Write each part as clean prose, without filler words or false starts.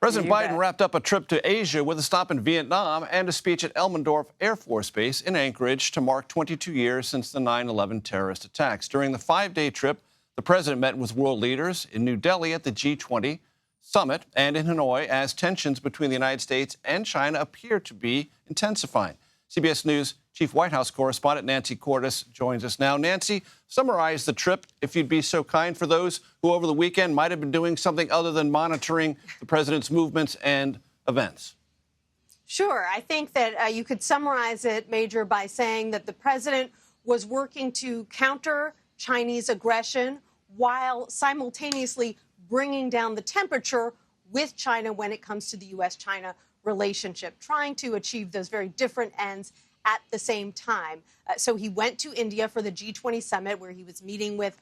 President You Biden bet. wrapped up a trip to Asia with a stop in Vietnam and a speech at Elmendorf Air Force Base in Anchorage to mark 22 years since the 9/11 terrorist attacks. During the 5-day trip, the president met with world leaders in New Delhi at the G20 summit and in Hanoi as tensions between the United States and China appear to be intensifying. CBS News Chief White House correspondent Nancy Cordes joins us now. Nancy, summarize the trip, if you'd be so kind, for those who over the weekend might have been doing something other than monitoring the president's movements and events. Sure. I think that you could summarize it, Major, by saying that the president was working to counter Chinese aggression while simultaneously bringing down the temperature with China when it comes to the U.S.-China relationship, trying to achieve those very different ends at the same time. So he went to India for the G20 summit, where he was meeting with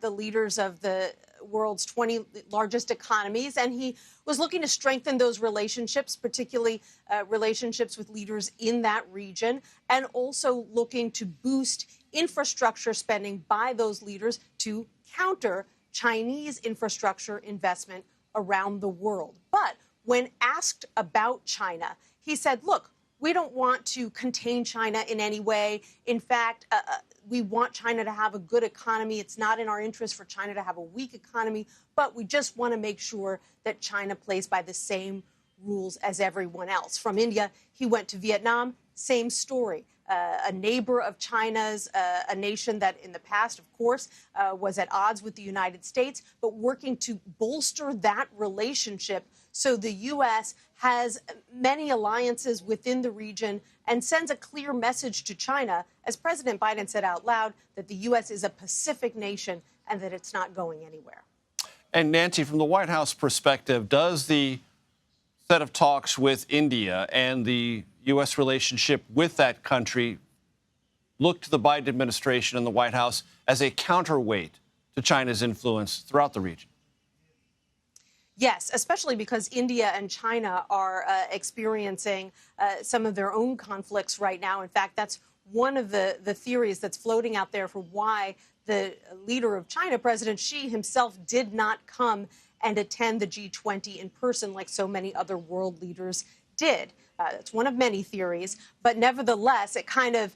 the leaders of the world's 20 largest economies, and he was looking to strengthen those relationships, particularly relationships with leaders in that region, and also looking to boost infrastructure spending by those leaders to counter Chinese infrastructure investment around the world. But when asked about China, he said, look, we don't want to contain China in any way. In fact, we want China to have a good economy. It's not in our interest for China to have a weak economy, but we just want to make sure that China plays by the same rules as everyone else. From India, he went to Vietnam, same story. A neighbor of China's, a nation that in the past, of course, was at odds with the United States, but working to bolster that relationship so the U.S. has many alliances within the region and sends a clear message to China, as President Biden said out loud, that the U.S. is a Pacific nation and that it's not going anywhere. And Nancy, from the White House perspective, does the set of talks with India and the U.S. relationship with that country look to the Biden administration and the White House as a counterweight to China's influence throughout the region? Yes, especially because India and China are experiencing some of their own conflicts right now. In fact, that's one of the theories that's floating out there for why the leader of China, President Xi himself, did not come and attend the G20 in person like so many other world leaders did. It's one of many theories, but nevertheless, it kind of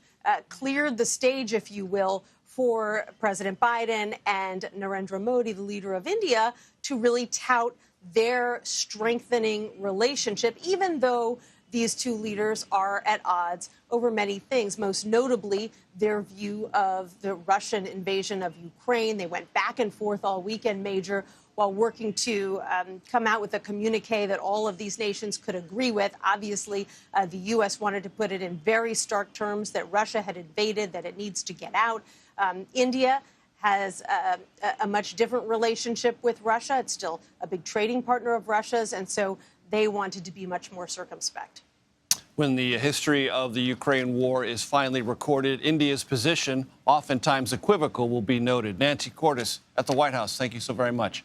cleared the stage, if you will, for President Biden and Narendra Modi, the leader of India, to really tout their strengthening relationship, even though these two leaders are at odds over many things, most notably their view of the Russian invasion of Ukraine. They went back and forth all weekend, Major, while working to come out with a communique that all of these nations could agree with. Obviously, the U.S. wanted to put it in very stark terms that Russia had invaded, that it needs to get out. India has a much different relationship with Russia. It's still a big trading partner of Russia's, and so they wanted to be much more circumspect. When the history of the Ukraine war is finally recorded, India's position, oftentimes equivocal, will be noted. Nancy Cordes at the White House, thank you so very much.